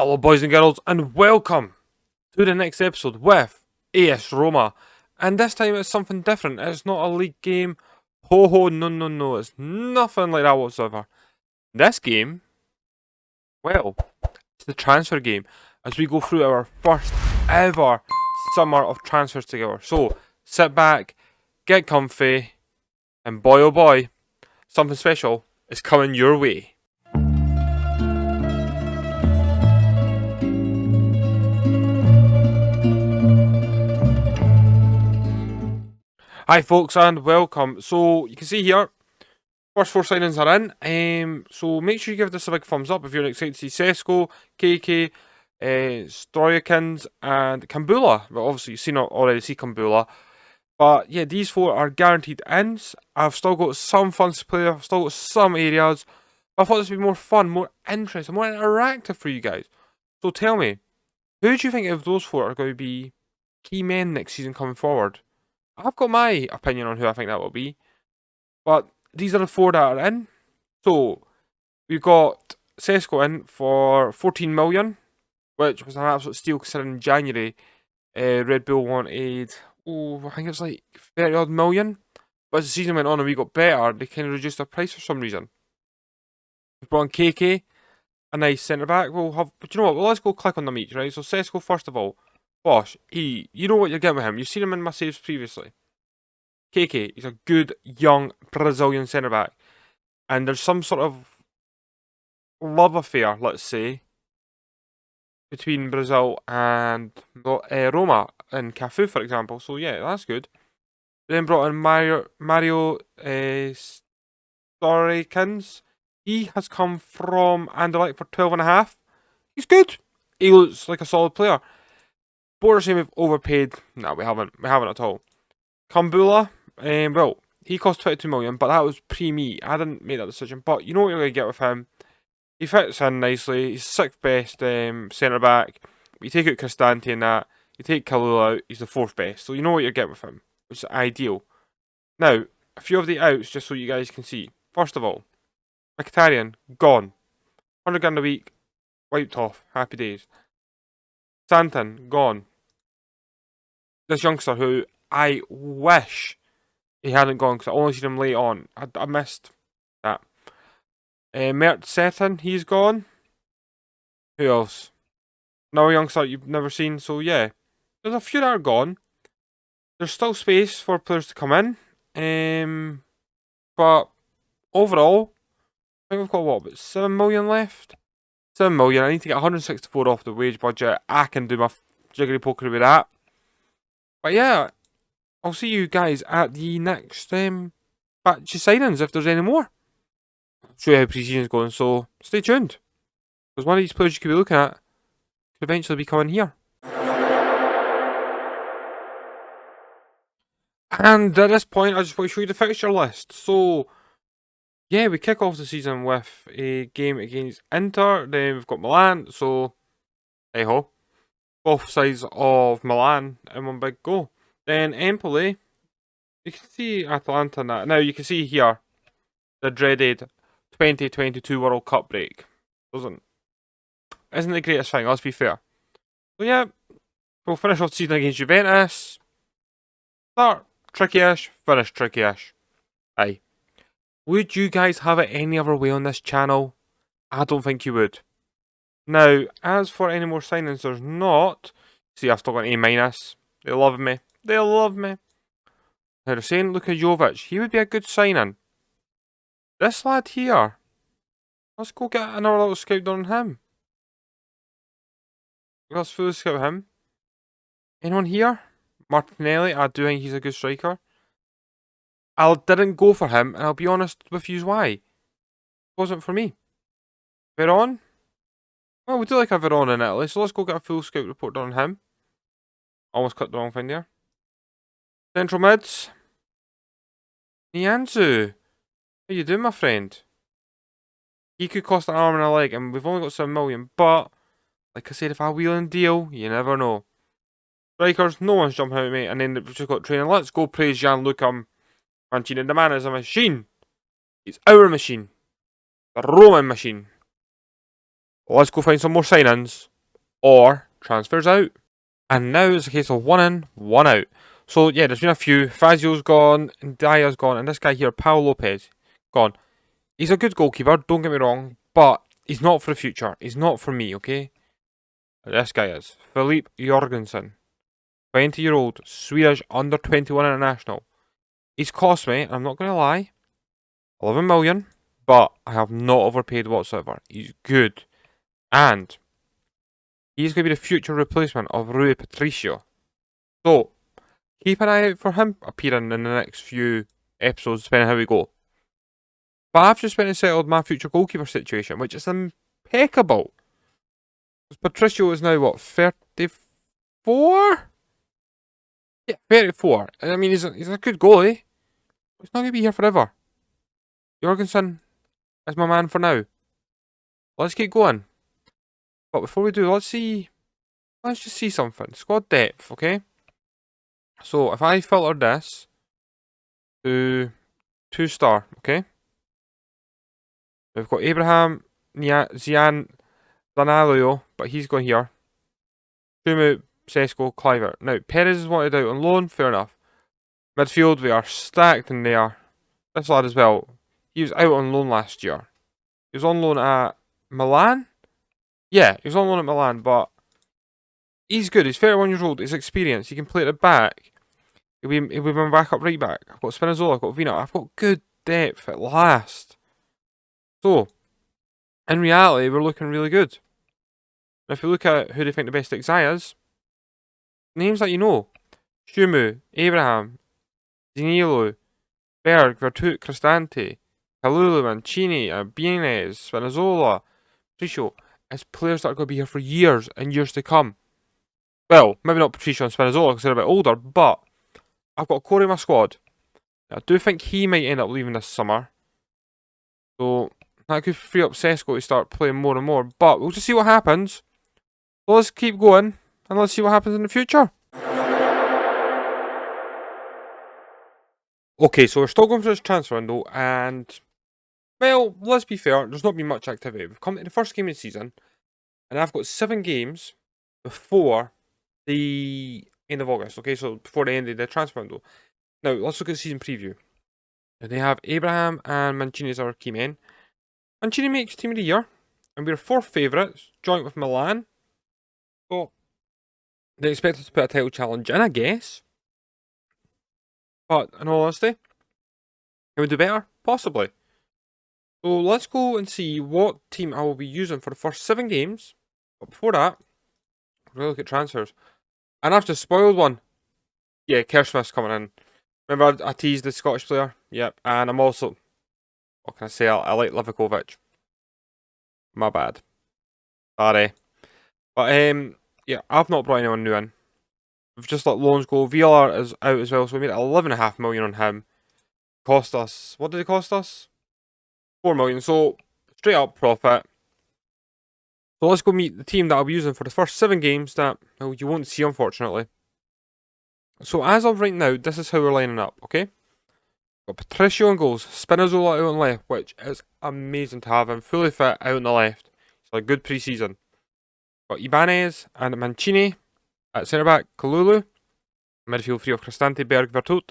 Hello boys and girls and welcome to the next episode with AS Roma. And this time it's something different. It's not a league game. No. It's nothing like that whatsoever. This game, well, it's the transfer game as we go through our first ever summer of transfers together. So sit back, get comfy, and boy oh boy, something special is coming your way. Hi folks and welcome. So you can see here, first four signings are in. So make sure you give this a big thumbs up if you're excited to see Sesko, KK, Stojakins and Kambula. Well, obviously you've already seen Kambula. But yeah, these four are guaranteed ins. I've still got some funds to play. I've still got some areas. But I thought this would be more fun, more interesting, more interactive for you guys. So tell me, who do you think of those four are going to be key men next season coming forward? I've got my opinion on who I think that will be. But these are the four that are in. So we've got Sesko in for 14 million, which was an absolute steal considering in January Red Bull wanted, I think it was like 30 odd million. But as the season went on and we got better, they kind of reduced their price for some reason. We've brought in KK, a nice centre back. But you know what? Well, let's go click on them each, right? So Sesko, first of all. Bosh, you know what you're getting with him. You've seen him in my saves previously. KK, he's a good, young Brazilian centre-back. And there's some sort of love affair, let's say, between Brazil and Roma and Cafu, for example. So yeah, that's good. Then brought in Mario Stojakins. He has come from Anderlecht for 12.5. He's good. He looks like a solid player. Board saying we've overpaid. No, we haven't. We haven't at all. Kambula, well, he cost 22 million, but that was pre-me. I didn't make that decision. But you know what you're going to get with him. He fits in nicely. He's sixth best centre-back. You take out Cristante and that. You take Kalulu out. He's the fourth best. So you know what you're getting with him, which is ideal. Now, a few of the outs, just so you guys can see. First of all, Mkhitaryan, gone. 100 grand a week, wiped off. Happy days. Santon, gone. This youngster who I wish he hadn't gone because I only seen him late on. I missed that. Mert Seton, he's gone. Who else? Another youngster you've never seen. So yeah, there's a few that are gone. There's still space for players to come in. But overall, I think we've got what, about 7 million left? 7 million. I need to get 164 off the wage budget. I can do my jiggery pokery with that. But yeah, I'll see you guys at the next batch of signings if there's any more. I'll show you how pre-season's going, so stay tuned. Because one of these players you could be looking at could eventually be coming here. And at this point, I just want to show you the fixture list. So, yeah, we kick off the season with a game against Inter. Then we've got Milan, so hey-ho. Both sides of Milan in one big go. Then Empoli, you can see Atalanta and that. Now you can see here the dreaded 2022 World Cup break. Isn't the greatest thing, let's be fair. So yeah, we'll finish off the season against Juventus. Start tricky-ish, finish tricky-ish. Aye. Would you guys have it any other way on this channel? I don't think you would. Now, as for any more signings, there's not. See, I've still got an A-. They love me. They love me. Now they're saying Lukajovic, he would be a good signing. This lad here. Let's go get another little scout on him. Let's fully scout him. Anyone here? Martinelli, I do think he's a good striker. I didn't go for him, and I'll be honest with you why. It wasn't for me. Veron? Well, we do like a Veron in Italy, so let's go get a full scout report done on him. Almost clicked the wrong thing there. Central mids. Nianzu. How you doing, my friend? He could cost an arm and a leg, and we've only got 7 million, but like I said, if I wheel and deal, you never know. Strikers, no one's jumping out at me, and then we've just got training. Let's go praise Gianluca Mancini. The man is a machine. He's our machine. The Roman machine. Let's go find some more signings or transfers out. And now it's a case of 1 in, 1 out. So yeah, there's been a few. Fazio's gone, and Dia's gone, and this guy here, Paul Lopez, gone. He's a good goalkeeper, don't get me wrong, but he's not for the future. He's not for me, okay? This guy is. Philippe Jorgensen. 20-year-old Swedish under-21 international. He's cost me, I'm not going to lie, 11 million, but I have not overpaid whatsoever. He's good. And he's going to be the future replacement of Rui Patricio. So, keep an eye out for him appearing in the next few episodes, depending on how we go. But I've just went and settled my future goalkeeper situation, which is impeccable. Patricio is now, what, 34? Yeah, 34. I mean, he's a good goalie. He's not going to be here forever. Jorgensen is my man for now. Let's keep going. But before we do, let's just see something. Squad depth, okay? So, if I filter this to 2-star, okay? We've got Abraham Zian Danalio, but he's going here. Shumu, Sesko, Cliver. Now, Perez is wanted out on loan, fair enough. Midfield, we are stacked in there. This lad as well. He was out on loan last year. He was on loan at Milan? Yeah, he was on loan at Milan, but he's good. He's 31 years old. He's experienced. He can play at the back. He'll be my backup right back. I've got Spinazzola, I've got Vina. I've got good depth at last. So, in reality, we're looking really good. Now, if you look at who they think the best XI is, names that you know. Shumu, Abraham, Danilo, Berg, Vertut, Cristante, Kalulu, Mancini, Bienes, Spinazzola, Patricio, as players that are going to be here for years and years to come. Well, maybe not Patricio and Spinazzola because they're a bit older, but I've got Corey in my squad. I do think he might end up leaving this summer. So, that could free up Sesko to start playing more and more, but we'll just see what happens. So let's keep going, and let's see what happens in the future. Okay, so we're still going for this transfer window, and, well, let's be fair, there's not been much activity. We've come to the first game of the season, and I've got 7 games before the end of August, okay, so before the end of the transfer window. Now, let's look at the season preview. They have Abraham and Mancini as our key men. Mancini makes Team of the Year, and we're 4th favourites, joint with Milan. So, they expect us to put a title challenge in, I guess. But, in all honesty, can we do better? Possibly. So, let's go and see what team I will be using for the first 7 games. But before that, we're going to look at transfers. And I've just spoiled one. Yeah, Kersmith's coming in. Remember, I teased the Scottish player? Yep. And I'm also, what can I say? I like Levakovich. My bad. Sorry. But, yeah, I've not brought anyone new in. We've just let loans go. VLR is out as well, so we made 11.5 million on him. Cost us, what did it cost us? 4 million, so straight up profit. So let's go meet the team that I'll be using for the first 7 games that, well, you won't see, unfortunately. So as of right now, this is how we're lining up, okay? Got Patricio on goals, Spinazzola out on left, which is amazing to have him fully fit out on the left. It's a good pre-season. Got Ibanez and Mancini at centre-back, Kalulu. Midfield 3 of Cristante, Berg, Vertut.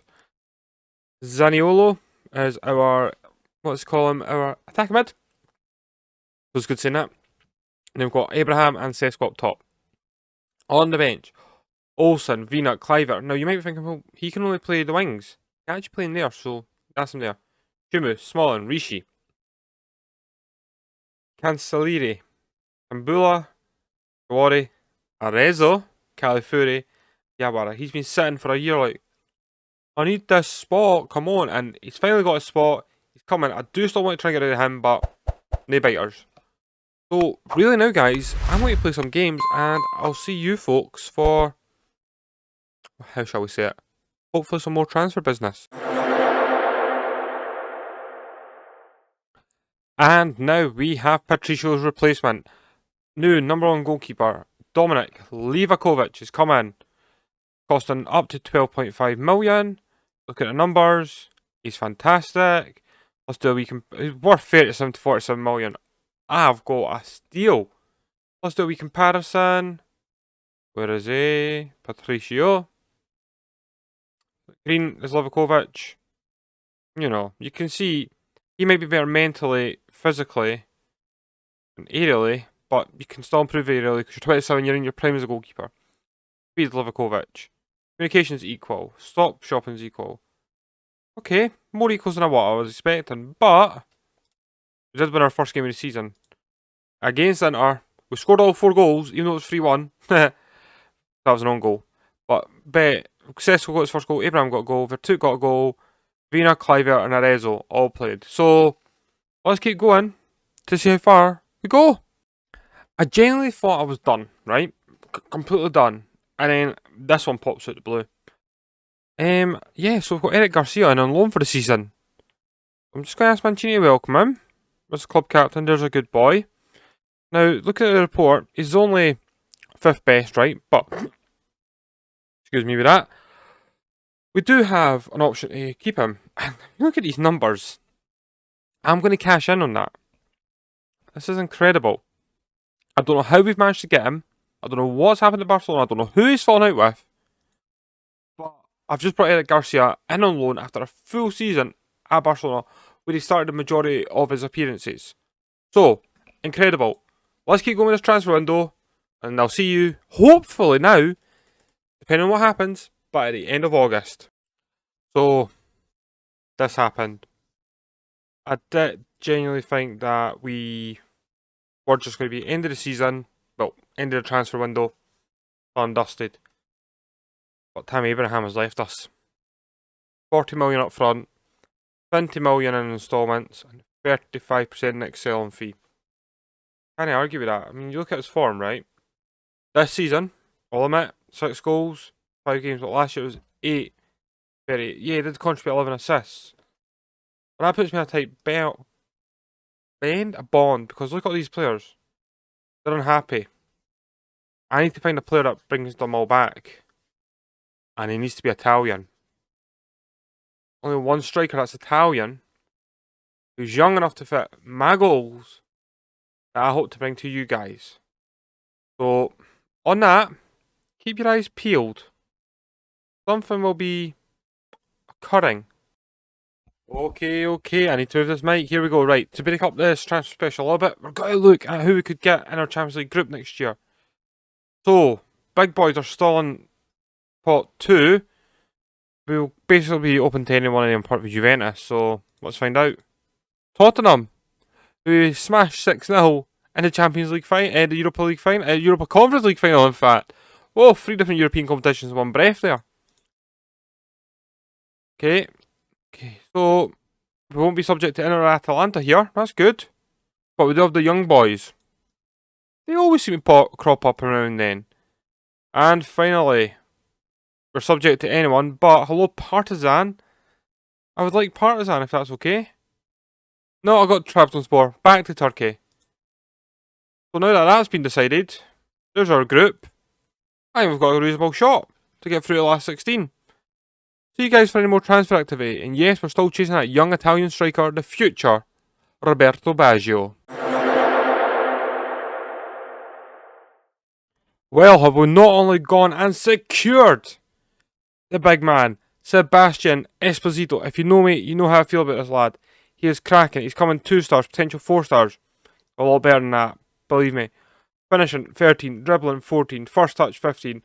Zaniolo is our, let's call him our attack mid. So it's good saying that. And then we've got Abraham and Sesko up top. On the bench, Olsen, Vina, Cliver. Now you might be thinking, well, he can only play the wings. He can actually play in there, so that's him there. Shumu, Smolin, Rishi. Cancellieri, Kambula, Gawari, Arezzo, Califuri, Yabara. He's been sitting for a year like, I need this spot, come on. And he's finally got a spot. He's coming. I do still want to try and get rid of him, but no biters. So, really now, guys, I'm going to play some games, and I'll see you folks for, how shall we say it, hopefully some more transfer business. And now we have Patricio's replacement. New number 1 goalkeeper, Dominic Levakovich, has come in, costing up to 12.5 million. Look at the numbers. He's fantastic. Let's do a week. He's worth 37 to 47 million. I've got a steal. Let's do a wee comparison. Where is he? Patricio. Green is Levakovich. You know, you can see he might be better mentally, physically, and aerially, but you can still improve aerially because you're 27, you're in your prime as a goalkeeper. Speed Levakovich. Communication's equal. Stop shopping's equal. Okay, more equals than what I was expecting, but we did win our first game of the season. Against Inter, we scored all 4 goals, even though it was 3-1. That was an own goal. But Cesco got his first goal, Abraham got a goal, Vertut got a goal, Vina, Kluivert and Arezzo all played. So, let's keep going to see how far we go. I genuinely thought I was done, right? Completely done. And then this one pops out the blue. Yeah, so we've got Eric Garcia in on loan for the season. I'm just going to ask Mancini to welcome him. As club captain, there's a good boy. Now, looking at the report, he's only 5th best, right? But, excuse me with that. We do have an option to keep him. Look at these numbers. I'm going to cash in on that. This is incredible. I don't know how we've managed to get him. I don't know what's happened to Barcelona. I don't know who he's fallen out with. But I've just brought Eric Garcia in on loan after a full season at Barcelona where he started the majority of his appearances. So, incredible. Let's keep going with this transfer window. And I'll see you, hopefully now, depending on what happens, by the end of August. So, this happened. I did genuinely think that we were just going to be end of the season, well, end of the transfer window, undusted. But Tammy Abraham has left us. 40 million up front, 20 million in instalments, and 35% next selling fee. Can't argue with that. I mean, you look at his form, right? This season, I'll admit, 6 goals, 5 games, but last year it was 8. Yeah, he did contribute 11 assists. But that puts me in a tight a bond, because look at these players. They're unhappy. I need to find a player that brings them all back. And he needs to be Italian. Only one striker that's Italian, who's young enough to fit my goals, that I hope to bring to you guys. So, on that, keep your eyes peeled. Something will be occurring. Okay, I need to move this mic. Here we go. Right, to break up this transfer special a little bit, we've got to look at who we could get in our Champions League group next year. So, big boys are still in pot 2. We'll basically be open to anyone in part of Juventus, so let's find out. Tottenham, who smashed 6-0 in the Champions League final, the Europa League final, Europa Conference League final, in fact. Whoa, 3 different European competitions in one breath there. Okay, so we won't be subject to Inter or Atalanta here. That's good. But we do have the young boys. They always seem to crop up around then. And finally, we're subject to anyone, but hello Partizan. I would like Partizan if that's okay. No, I got Trabzonspor. Back to Turkey. So now that that's been decided, there's our group. I think we've got a reasonable shot to get through the last 16. See you guys for any more transfer activity. And yes, we're still chasing that young Italian striker, the future, Roberto Baggio. Well, have we not only gone and secured the big man, Sebastian Esposito. If you know me, you know how I feel about this lad. He is cracking. He's coming 2 stars, potential 4 stars. A lot better than that, believe me. Finishing 13, dribbling 14, first touch 15.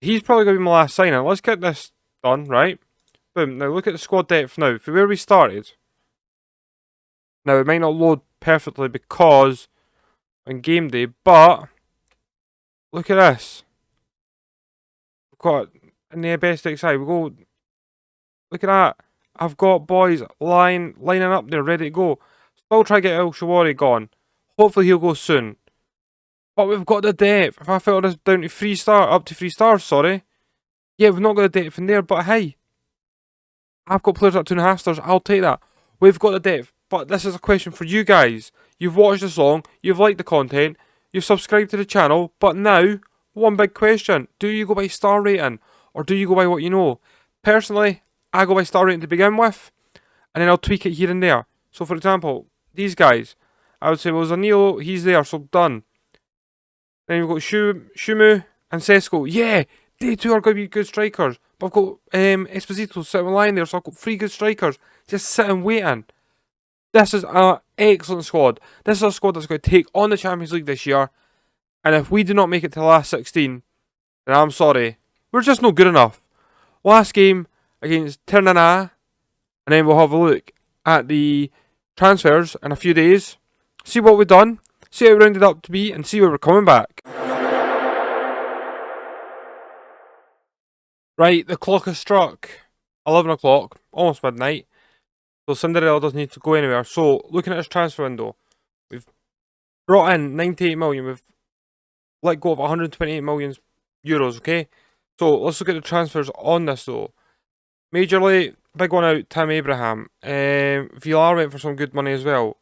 He's probably going to be my last signing. Let's get this done, right? Boom. Now look at the squad depth now. For where we started. Now it might not load perfectly because on game day, but look at this. We've got in the best side. We go. Look at that. I've got boys lining up there, ready to go. Still try to get El Shawari gone. Hopefully he'll go soon. But we've got the depth. If I filter this down to 3 stars, up to 3 stars, sorry. Yeah, we've not got the depth in there, but hey. I've got players at 2.5 stars, I'll take that. We've got the depth, but this is a question for you guys. You've watched this long, you've liked the content, you've subscribed to the channel, but now, one big question. Do you go by star rating, or do you go by what you know? Personally, I go by star rating to begin with, and then I'll tweak it here and there. So for example, these guys, I would say, well, Zanilo, he's there, so done. Then you've got Shumu and Sesko. Yeah, they two are going to be good strikers. But I've got Esposito sitting on the line there, so I've got 3 good strikers just sitting waiting. This is an excellent squad. This is a squad that's going to take on the Champions League this year. And if we do not make it to the last 16, then I'm sorry. We're just not good enough. Last game against Ternana, and then we'll have a look at the transfers in a few days. See what we've done, see how it rounded up to be, and see where we're coming back. Right, the clock has struck 11 o'clock, almost midnight. So Cinderella doesn't need to go anywhere. So, looking at this transfer window, we've brought in 98 million, we've let go of 128 million euros, okay? So, let's look at the transfers on this though. Majorly, big one out, Tim Abraham. Villar went for some good money as well.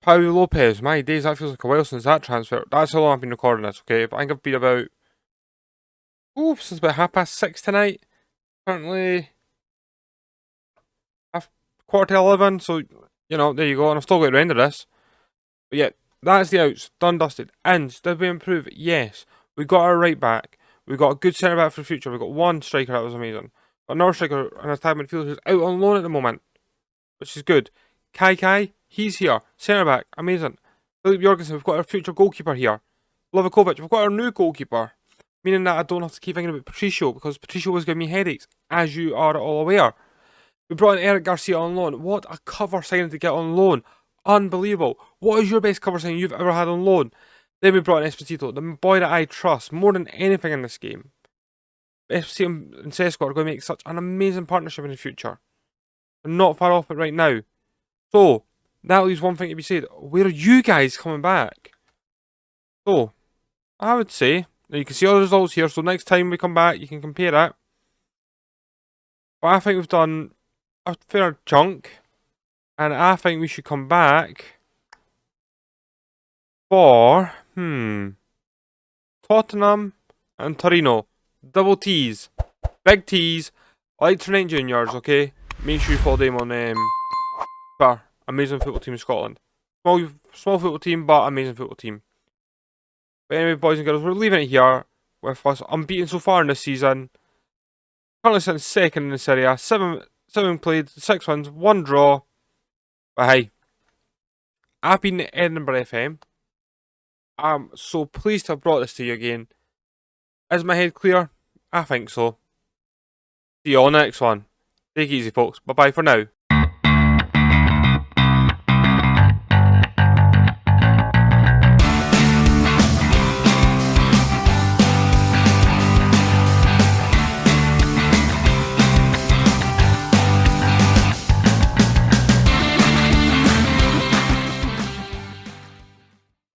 Pau Lopez, my days, that feels like a while since that transfer. That's how long I've been recording this, okay? But I think I've been about, since about 6:30 tonight. Currently, 11:15, so, you know, there you go. And I've still got to render this. But yeah, that's the outs, done, dusted. Ins, did we improve? Yes. We got our right back. We got a good centre back for the future. We got one striker, that was amazing. Another striker, an attack midfielder who's out on loan at the moment, which is good. Kai, he's here. Centre back, amazing. Philippe Jorgensen, we've got our future goalkeeper here. Levakovich, we've got our new goalkeeper. Meaning that I don't have to keep thinking about Patricio, because Patricio was giving me headaches, as you are all aware. We brought in Eric Garcia on loan. What a cover signing to get on loan. Unbelievable. What is your best cover signing you've ever had on loan? Then we brought in Esposito, the boy that I trust more than anything in this game. Esposito and Sesko are going to make such an amazing partnership in the future. They're not far off it right now. So, that leaves one thing to be said. Where are you guys coming back? So, I would say, now you can see all the results here, so next time we come back, you can compare it. But I think we've done a fair chunk, and I think we should come back for, Tottenham and Torino. Double T's. Big T's. Like Trinite Juniors, okay? Make sure you follow them on Twitter. Amazing football team in Scotland. Small football team, but amazing football team. But anyway, boys and girls, we're leaving it here with us unbeaten so far in this season. Currently sitting second in the Serie A. 7 played, 6 wins, 1 draw. But hey, I've been at Edinburgh FM. I'm so pleased to have brought this to you again. Is my head clear? I think so. See you all next one. Take it easy, folks. Bye bye for now.